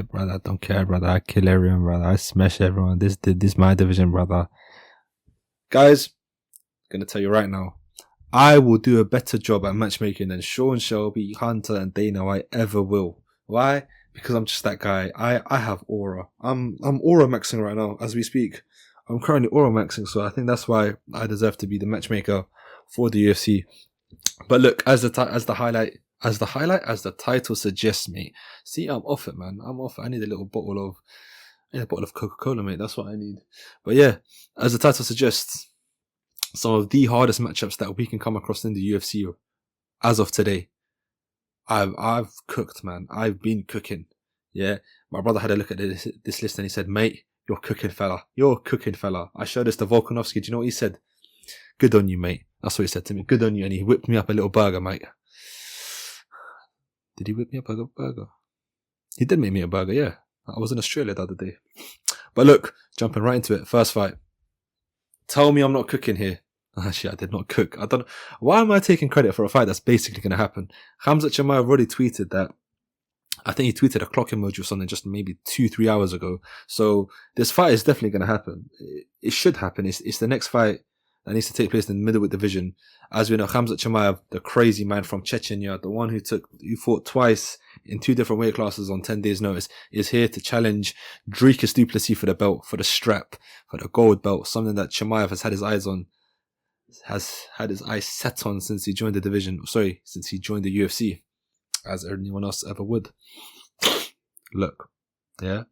Brother, I don't care, brother. I kill everyone, brother. I smash everyone. This my division, brother. Guys, gonna tell you right now, I will do a better job at matchmaking than Sean Shelby, Hunter, and Dana White ever will. Why? Because I'm just that guy. I have aura. I'm aura maxing right now as we speak. I'm currently aura maxing, so I think that's why I deserve to be the matchmaker for the UFC. But look, as the title suggests, mate. See, I'm off it, man. I'm off it. I need a bottle of Coca-Cola, mate. That's what I need. But yeah, as the title suggests, some of the hardest matchups that we can come across in the UFC as of today. I've cooked, man. I've been cooking. Yeah, my brother had a look at this list and he said, "Mate, you're cooking, fella. You're cooking, fella." I showed this to Volkanovski. Do you know what he said? "Good on you, mate." That's what he said to me. "Good on you." And he whipped me up a little burger, mate. Did he whip me up a burger? He did make me a burger, yeah. I was in Australia the other day. But look, jumping right into it. First fight. Tell me I'm not cooking here. Actually, I did not cook. I don't know. Why am I taking credit for a fight that's basically going to happen? Khamzat Chimaev already tweeted that. I think he tweeted a clock emoji or something just maybe 2-3 hours ago. So this fight is definitely going to happen. It should happen. It's the next fight that needs to take place in the middleweight division. As we know, Khamzat Chimaev, the crazy man from Chechnya, the one who fought twice in 2 different weight classes on 10 days notice, is here to challenge Dricus du Plessis for the belt, for the strap, for the gold belt, something that Chimaev has had his eyes set on since he joined the division. Since he joined the UFC, as anyone else ever would. Look, yeah.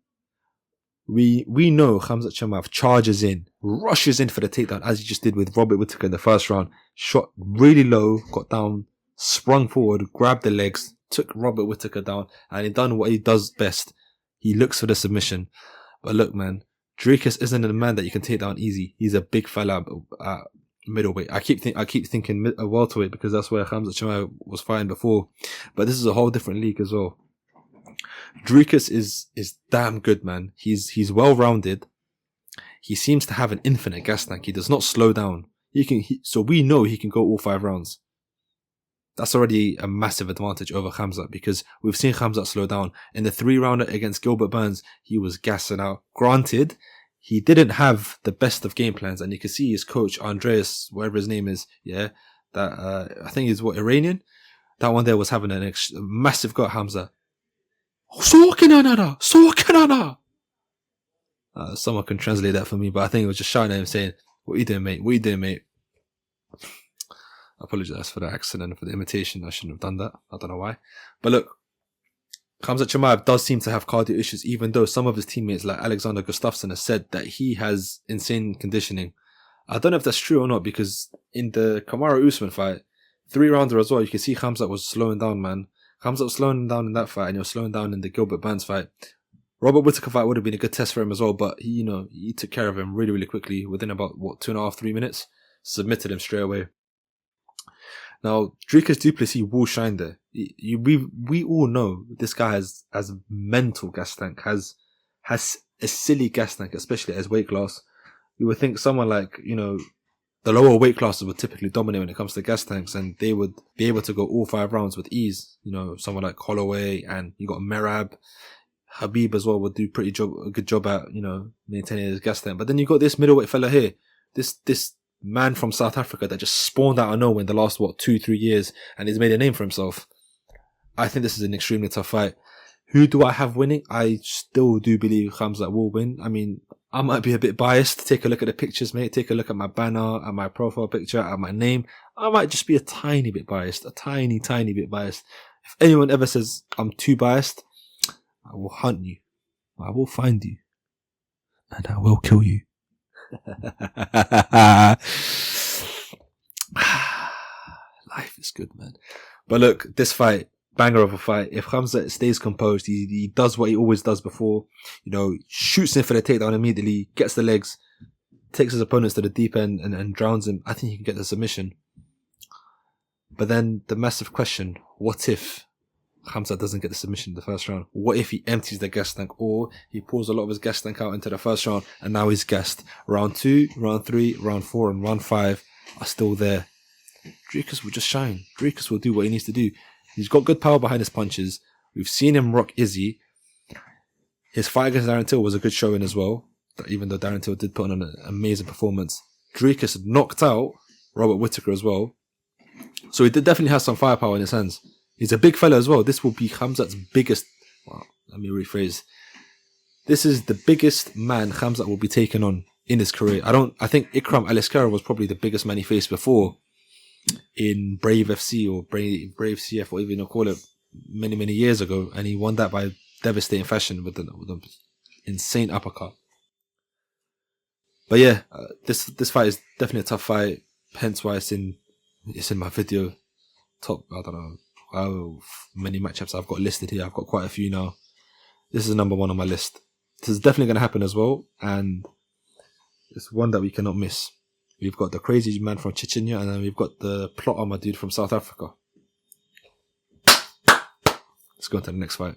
We know Khamzat Chimaev charges in, rushes in for the takedown, as he just did with Robert Whittaker in the first round. Shot really low, got down, sprung forward, grabbed the legs, took Robert Whittaker down, and he done what he does best. He looks for the submission. But look, man, Dricus isn't a man that you can take down easy. He's a big fella at middleweight. I keep thinking welterweight because that's where Khamzat Chimaev was fighting before. But this is a whole different league as well. Dricus is damn good, man. He's well rounded. He seems to have an infinite gas tank. He does not slow down. So we know he can go all 5 rounds. That's already a massive advantage over Khamzat because we've seen Khamzat slow down. In the 3-rounder against Gilbert Burns, he was gassing out. Granted, he didn't have the best of game plans, and you can see his coach Andreas, whatever his name is, yeah, that I think he's Iranian. That one there was having a massive go at Khamzat. Someone can translate that for me, but I think it was just shouting at him saying, "What are you doing, mate? What are you doing, mate?" I apologize for the accent and for the imitation. I shouldn't have done that. I don't know why. But look, Khamzat Chimaev does seem to have cardio issues, even though some of his teammates like Alexander Gustafsson have said that he has insane conditioning. I don't know if that's true or not, because in the Kamaru Usman fight, 3-rounder as well, you can see Khamzat was slowing down, man. Khamzat was slowing down in that fight, and he was slowing down in the Gilbert Burns fight. Robert Whittaker fight would have been a good test for him as well, but he took care of him really, really quickly within about 2.5-3 minutes. Submitted him straight away. Now, Dricus du Plessis will shine there. We all know this guy has a mental gas tank, has a silly gas tank, especially at his weight class. You would think someone like, the lower weight classes would typically dominate when it comes to gas tanks, and they would be able to go all 5 rounds with ease. Someone like Holloway, and you got Merab, Habib as well would do a good job at, maintaining his gas tank. But then you got this middleweight fella here, this man from South Africa that just spawned out of nowhere in the last 2-3 years, and he's made a name for himself. I think this is an extremely tough fight. Who do I have winning? I still do believe Khamzat will win. I mean, I might be a bit biased. Take a look at the pictures, mate. Take a look at my banner, at my profile picture, at my name. I might just be a tiny bit biased. A tiny, tiny bit biased. If anyone ever says I'm too biased, I will hunt you. I will find you. And I will kill you. Life is good, man. But look, this fight, banger of a fight. If Khamzat stays composed, he does what he always does before, shoots in for the takedown immediately, gets the legs, takes his opponents to the deep end and drowns him, I think he can get the submission. But then the massive question, what if Khamzat doesn't get the submission in the first round? What if he empties the gas tank, or he pulls a lot of his gas tank out into the first round and now he's gassed? Round 2, round 3, round 4 and round 5 are still there. Dricus will just shine. Dricus will do what he needs to do. He's got good power behind his punches. We've seen him rock Izzy. His fight against Darren Till was a good showing as well, even though Darren Till did put on an amazing performance. Dricus knocked out Robert Whittaker as well. So he definitely has some firepower in his hands. He's a big fella as well. This will be Khamzat's biggest... Well, let me rephrase. This is the biggest man Khamzat will be taking on in his career. I think Ikram Aliskara was probably the biggest man he faced before in Brave FC or Brave CF, whatever you call it, many years ago. And he won that by devastating fashion with an insane uppercut. But yeah, this fight is definitely a tough fight. Hence why it's in my video. Top, I don't know how many matchups I've got listed here. I've got quite a few now. This is number one on my list. This is definitely going to happen as well. And it's one that we cannot miss. We've got the crazy man from Chechnya, and then we've got the plot armor dude from South Africa. Let's go on to the next fight.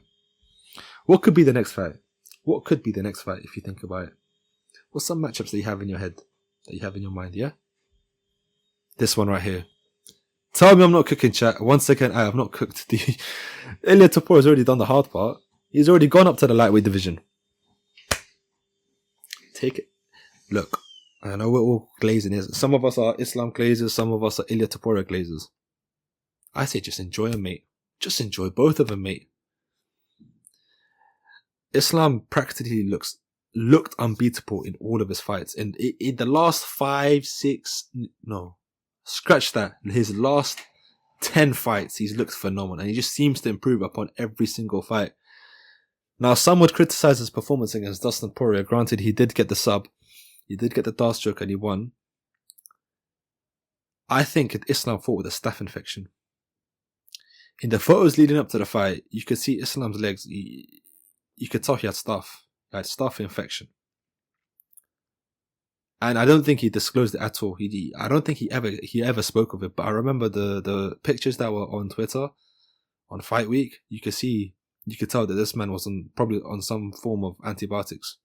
What could be the next fight? What could be the next fight if you think about it? What's some matchups that you have in your head, that you have in your mind, yeah? This one right here. Tell me I'm not cooking, chat. Once again, I have not cooked. Ilia Topuria has already done the hard part. He's already gone up to the lightweight division. Take it. Look, I know we're all glazing here. Some of us are Islam glazers, some of us are Ilia Topuria glazers. I say just enjoy them, mate. Just enjoy both of them, mate. Islam practically looked unbeatable in all of his fights. And in the last 5, 6, no, scratch that. His last 10 fights, he's looked phenomenal. And he just seems to improve upon every single fight. Now, some would criticize his performance against Dustin Poirier. Granted, he did get the sub. He did get the dart stroke and he won. I think Islam fought with a staph infection. In the photos leading up to the fight, you could see Islam's legs. You could tell he had staph infection. And I don't think he disclosed it at all. I don't think he ever spoke of it. But I remember the pictures that were on Twitter on Fight Week. You could tell that this man was probably on some form of antibiotics.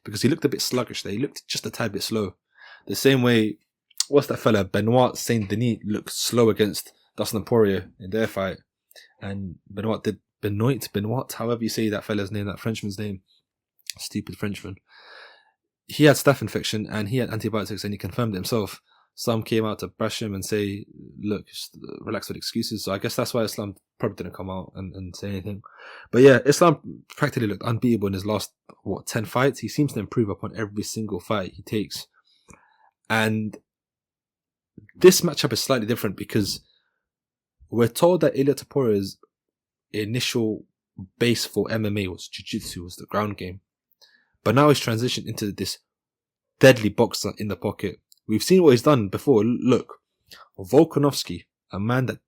Because he looked a bit sluggish there. He looked just a tad bit slow. The same way, what's that fella? Benoit Saint Denis looked slow against Dustin Poirier in their fight. And Benoit, however you say that fella's name, that Frenchman's name. Stupid Frenchman. He had staph infection and he had antibiotics and he confirmed it himself. Some came out to bash him and say, look, just relax with excuses. So I guess that's why Islam probably didn't come out and say anything. But yeah, Islam practically looked unbeatable in his last, 10 fights. He seems to improve upon every single fight he takes. And this matchup is slightly different because we're told that Ilia Topuria's initial base for MMA was jiu-jitsu, was the ground game. But now he's transitioned into this deadly boxer in the pocket. We've seen what he's done before. Look, Volkanovski, a man that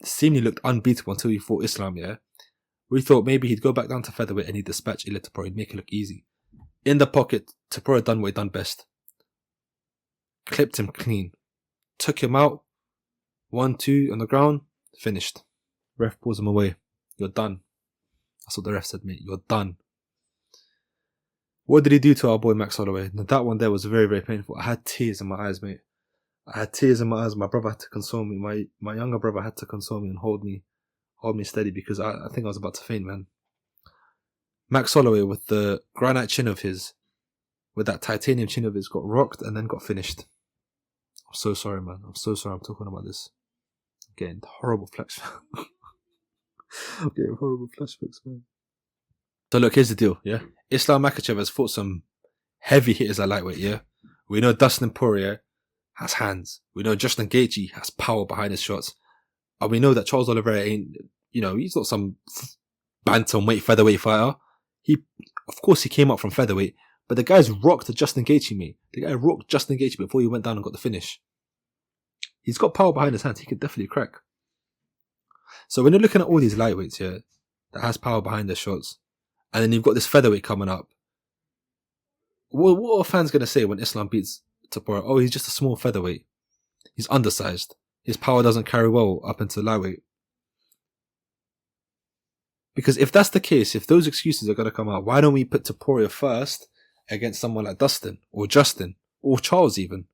seemingly looked unbeatable until he fought Islam, yeah? We thought maybe he'd go back down to featherweight and he'd dispatch Ilia Topuria, he'd make it look easy. In the pocket, Topuria done what he done best. Clipped him clean. Took him out. 1-2 on the ground. Finished. Ref pulls him away. You're done. That's what the ref said, mate. You're done. What did he do to our boy Max Holloway? That one there was very, very painful. I had tears in my eyes, mate. I had tears in my eyes. My brother had to console me. My younger brother had to console me and hold me steady because I think I was about to faint, man. Max Holloway with the granite chin of his, with that titanium chin of his, got rocked and then got finished. I'm so sorry, man. I'm so sorry I'm talking about this. I'm getting horrible flashbacks. I'm getting horrible flashbacks, man. So look, here's the deal, yeah? Islam Makhachev has fought some heavy hitters at lightweight, yeah? We know Dustin Poirier has hands. We know Justin Gaethje has power behind his shots. And we know that Charles Oliveira ain't, he's not some bantamweight featherweight fighter. Of course he came up from featherweight, but the guy's rocked Justin Gaethje, mate. The guy rocked Justin Gaethje before he went down and got the finish. He's got power behind his hands. He could definitely crack. So when you're looking at all these lightweights here that has power behind their shots, and then you've got this featherweight coming up, what are fans going to say when Islam beats Topuria? Oh, he's just a small featherweight. He's undersized. His power doesn't carry well up into lightweight. Because if that's the case, if those excuses are going to come out, why don't we put Topuria first against someone like Dustin or Justin or Charles even?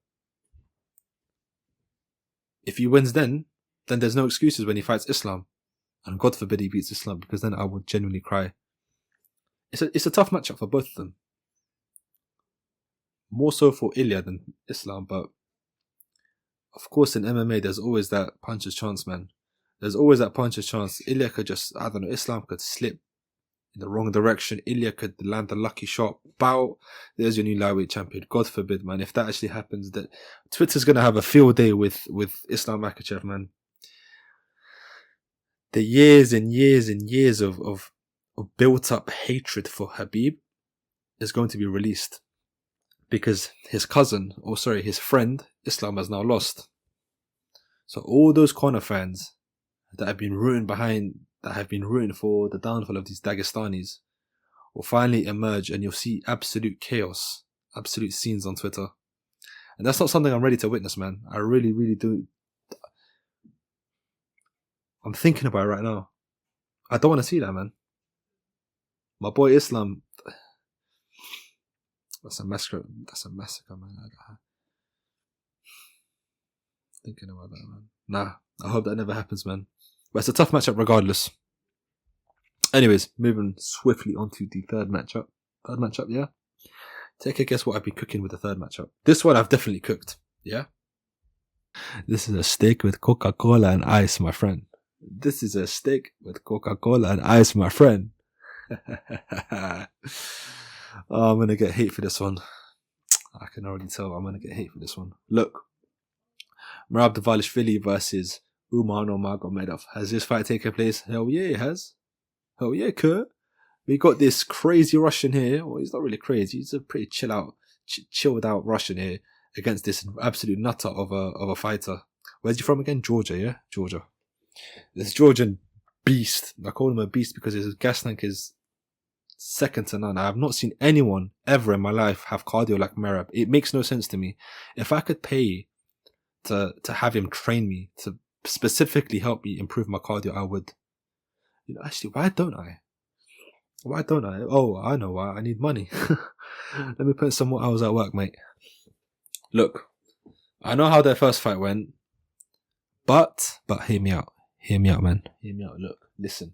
If he wins then there's no excuses when he fights Islam. And God forbid he beats Islam, because then I would genuinely cry. it's a tough matchup for both of them. More so for Ilia than Islam, but of course in MMA there's always that puncher's chance, man. There's always that puncher's chance. Ilia could just, I don't know, Islam could slip in the wrong direction. Ilia could land a lucky shot. Bow, there's your new lightweight champion. God forbid, man. If that actually happens, that Twitter's gonna have a field day with Islam Makhachev, man. The years and years and years of built up hatred for Habib is going to be released because his friend Islam has now lost. So all those corner fans that have been rooting for the downfall of these Dagestanis will finally emerge, and you'll see absolute chaos, absolute scenes on Twitter. And that's not something I'm ready to witness, man. I really, really do. I'm thinking about it right now. I don't want to see that, man. My boy Islam, that's a massacre, man. Thinking about that, man. Nah, I hope that never happens, man. But it's a tough matchup regardless. Anyways, moving swiftly on to the third matchup. Third matchup, yeah? Take a guess what I've been cooking with the third matchup. This one I've definitely cooked, yeah? This is a steak with Coca-Cola and ice, my friend. This is a steak with Coca-Cola and ice, my friend. Oh, I'm going to get hate for this one. I can already tell I'm going to get hate for this one. Look, Merab Dvalishvili versus Umar Nurmagomedov. Has this fight taken place? Hell yeah, it has. Hell yeah, Kurt. We got this crazy Russian here. Well, he's not really crazy. He's a pretty chilled out Russian here against this absolute nutter of a fighter. Where's he from again? Georgia, yeah? Georgia. This Georgian beast. I call him a beast because his gas tank is second to none. I have not seen anyone ever in my life have cardio like Merab. It makes no sense to me. If I could pay to have him train me, to specifically help me improve my cardio, I would. You know, actually, why don't I? Why don't I? Oh, I know why. I need money. Let me put some more hours at work, mate. Look, I know how their first fight went, but hear me out. Hear me out, man. Hear me out. Look, listen.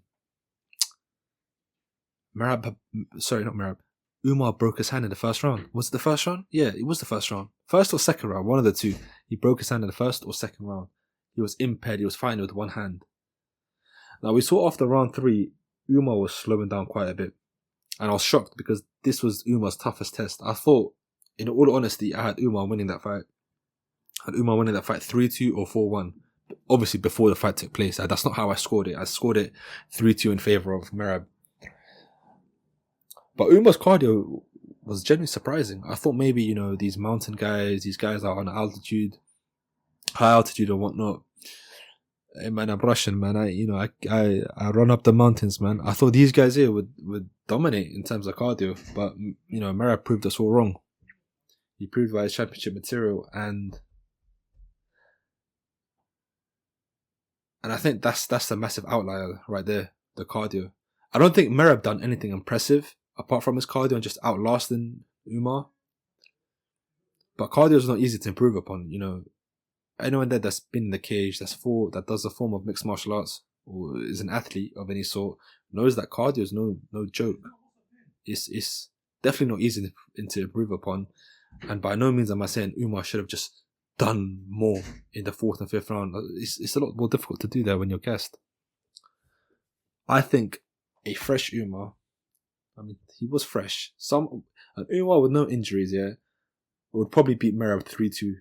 Umar broke his hand in the first round. Was it the first round? Yeah, it was the first round. First or second round, one of the two. He broke his hand in the first or second round. He was impaired. He was fighting with one hand. Now, we saw after round 3, Umar was slowing down quite a bit. And I was shocked because this was Umar's toughest test. I thought, in all honesty, I had Umar winning that fight. I had Umar winning that fight 3-2 or 4-1. Obviously, before the fight took place. That's not how I scored it. I scored it 3-2 in favour of Merab. But Umar's cardio was genuinely surprising. I thought maybe, you know, these mountain guys, these guys are on altitude, high altitude and whatnot. Hey man, I'm Russian, man. I run up the mountains, man. I thought these guys here would dominate in terms of cardio, but you know, Merab proved us all wrong. He proved by his championship material, and I think that's the massive outlier right there, the cardio. I don't think Merab done anything impressive apart from his cardio and just outlasting Umar. But cardio is not easy to improve upon, you know. Anyone there that's been in the cage, that does a form of mixed martial arts, or is an athlete of any sort, knows that cardio is no joke. It's definitely not easy to improve upon, and by no means am I saying Umar should have just done more in the 4th and 5th round. It's a lot more difficult to do that when you're gassed. I think a fresh Umar, I mean, he was fresh. An Umar with no injuries, yeah, would probably beat Merab 3-2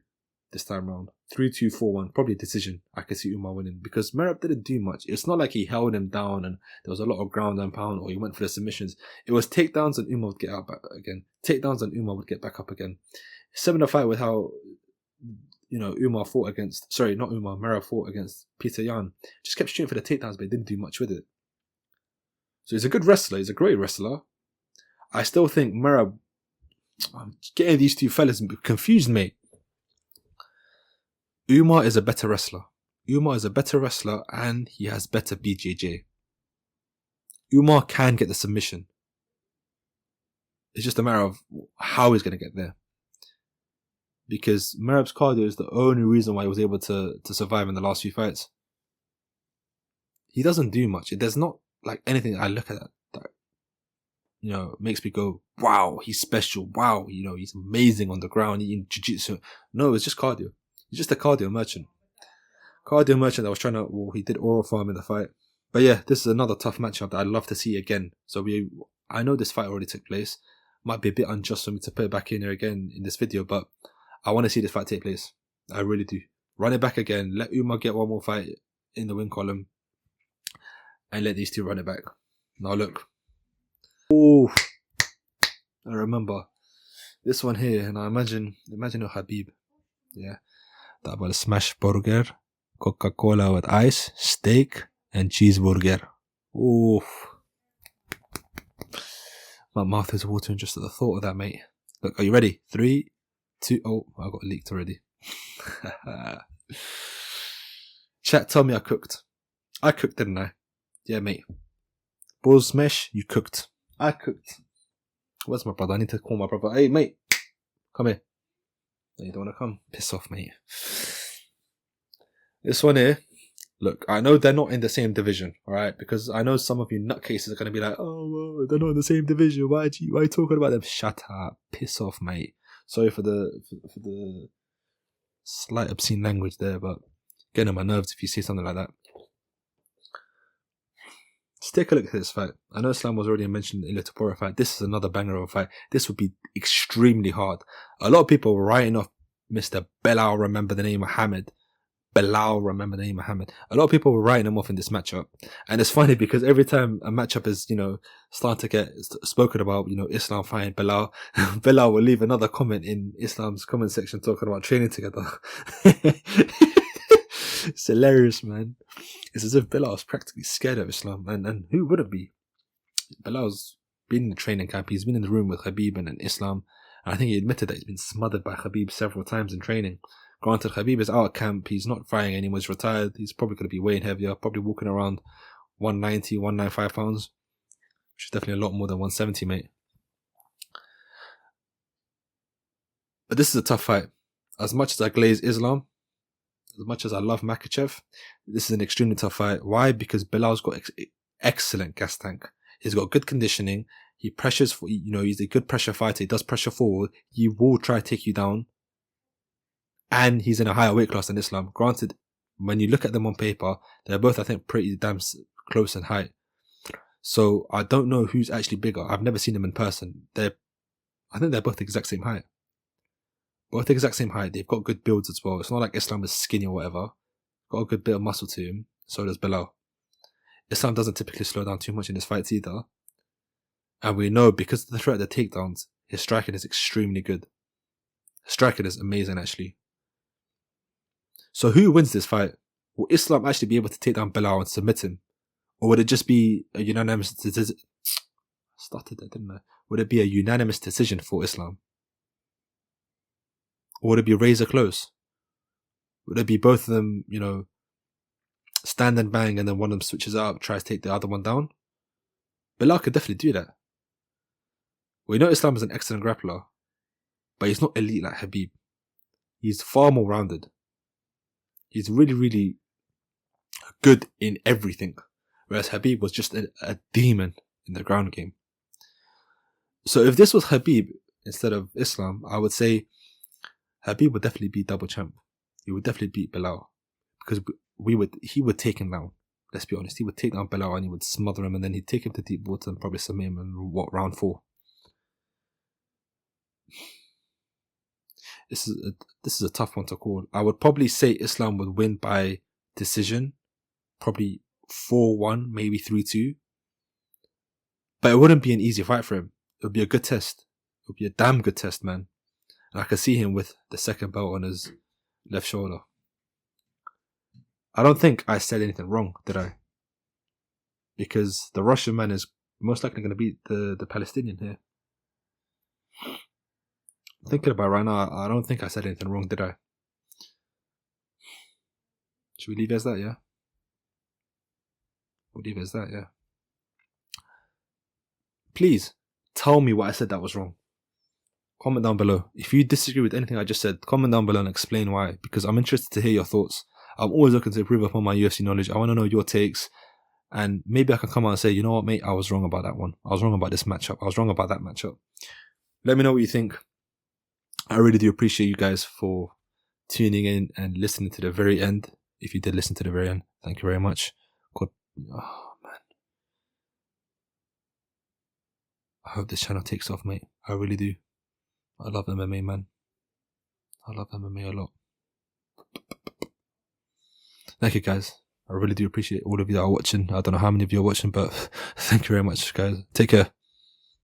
this time round. 3-2, 4-1, probably a decision. I could see Umar winning because Merab didn't do much. It's not like he held him down and there was a lot of ground and pound or he went for the submissions. It was takedowns and Umar would get out back again. Takedowns and Umar would get back up again. Similar fight with how, you know, Merab fought against Peter Yan. Just kept shooting for the takedowns, but he didn't do much with it. So he's a good wrestler. He's a great wrestler. I still think Merab, getting these two fellas confused, mate. Umar is a better wrestler. Umar is a better wrestler and he has better BJJ. Umar can get the submission. It's just a matter of how he's going to get there. Because Merab's cardio is the only reason why he was able to survive in the last few fights. He doesn't do much. There's not like anything I look at that makes me go, wow, he's special. Wow, he's amazing on the ground eating jiu-jitsu. No, it's just cardio. He's just a cardio merchant. Cardio merchant that was trying to, he did oral farm in the fight. But yeah, this is another tough matchup that I'd love to see again. So I know this fight already took place. Might be a bit unjust for me to put it back in here again in this video, but I want to see this fight take place. I really do. Run it back again. Let Umar get one more fight in the win column. And let these two run it back. Now look. Oh, I remember this one here, and I imagine a Habib. Yeah. That about a smash burger, Coca-Cola with ice, steak, and cheeseburger. Oh. My mouth is watering just at the thought of that, mate. Look, are you ready? 3, 2, I got leaked already. Chat, tell me I cooked. I cooked, didn't I? Yeah, mate. Balls smesh, you cooked. I cooked. Where's my brother? I need to call my brother. Hey, mate. Come here. No, you don't want to come? Piss off, mate. This one here. Look, I know they're not in the same division, alright? Because I know some of you nutcases are going to be like, oh, they're not in the same division. Why are you talking about them? Shut up. Piss off, mate. Sorry for the slight obscene language there, but getting on my nerves if you say something like that. Let's take a look at this fight. I know Islam was already mentioned in the Ilia Topuria fight. This is another banger of a fight. This would be extremely hard. A lot of people were writing off Mr. Belal, remember the name Muhammad. Belal, remember the name Muhammad. A lot of people were writing him off in this matchup. And it's funny because every time a matchup is, starting to get spoken about, Islam fighting Belal, Belal will leave another comment in Islam's comment section talking about training together. It's hilarious, man. It's as if Belal is practically scared of Islam. And who wouldn't be? Belal's been in the training camp. He's been in the room with Khabib and Islam. And I think he admitted that he's been smothered by Khabib several times in training. Granted, Khabib is out of camp. He's not fighting anymore. He's retired. He's probably going to be weighing heavier. Probably walking around 190, 195 pounds. Which is definitely a lot more than 170, mate. But this is a tough fight. As much as I glaze Islam, as much as I love Makhachev, this is an extremely tough fight. Why? Because Belal's got excellent gas tank. He's got good conditioning. He pressures, he's a good pressure fighter. He does pressure forward. He will try to take you down. And he's in a higher weight class than Islam. Granted, when you look at them on paper, they're both, I think, pretty damn close in height. So I don't know who's actually bigger. I've never seen them in person. I think they're both the exact same height. Both the exact same height. They've got good builds as well. It's not like Islam is skinny or whatever. Got a good bit of muscle to him. So does Belal. Islam doesn't typically slow down too much in his fights either. And we know because of the threat of the takedowns, his striking is extremely good. His striking is amazing, actually. So who wins this fight? Will Islam actually be able to take down Belal and submit him? Or would it just be a unanimous decision? Started that, didn't I? Would it be a unanimous decision for Islam? Or would it be razor close? Would it be both of them, stand and bang and then one of them switches out, tries to take the other one down? Belal could definitely do that. We know Islam is an excellent grappler, but he's not elite like Khabib. He's far more rounded. He's really, really good in everything. Whereas Khabib was just a demon in the ground game. So if this was Khabib instead of Islam, I would say Khabib would definitely be double champ. He would definitely beat Belal. Because he would take him down. Let's be honest. He would take down Belal and he would smother him and then he'd take him to deep water and probably submit him in round 4. This is a tough one to call. I would probably say Islam would win by decision. Probably 4-1, maybe 3-2. But it wouldn't be an easy fight for him. It would be a good test. It would be a damn good test, man. And I could see him with the second belt on his left shoulder. I don't think I said anything wrong, did I? Because the Russian man is most likely going to beat the Palestinian here. Thinking about it right now, I don't think I said anything wrong, did I? Should we leave it as that, yeah? We'll leave it as that, yeah. Please, tell me what I said that was wrong. Comment down below. If you disagree with anything I just said, comment down below and explain why. Because I'm interested to hear your thoughts. I'm always looking to improve upon my UFC knowledge. I want to know your takes. And maybe I can come out and say, you know what, mate, I was wrong about that one. I was wrong about this matchup. I was wrong about that matchup. Let me know what you think. I really do appreciate you guys for tuning in and listening to the very end. If you did listen to the very end, thank you very much. God, oh man, I hope this channel takes off, mate. I really do. I love MMA, man. I love MMA a lot. Thank you, guys. I really do appreciate all of you that are watching. I don't know how many of you are watching, but thank you very much, guys. Take care.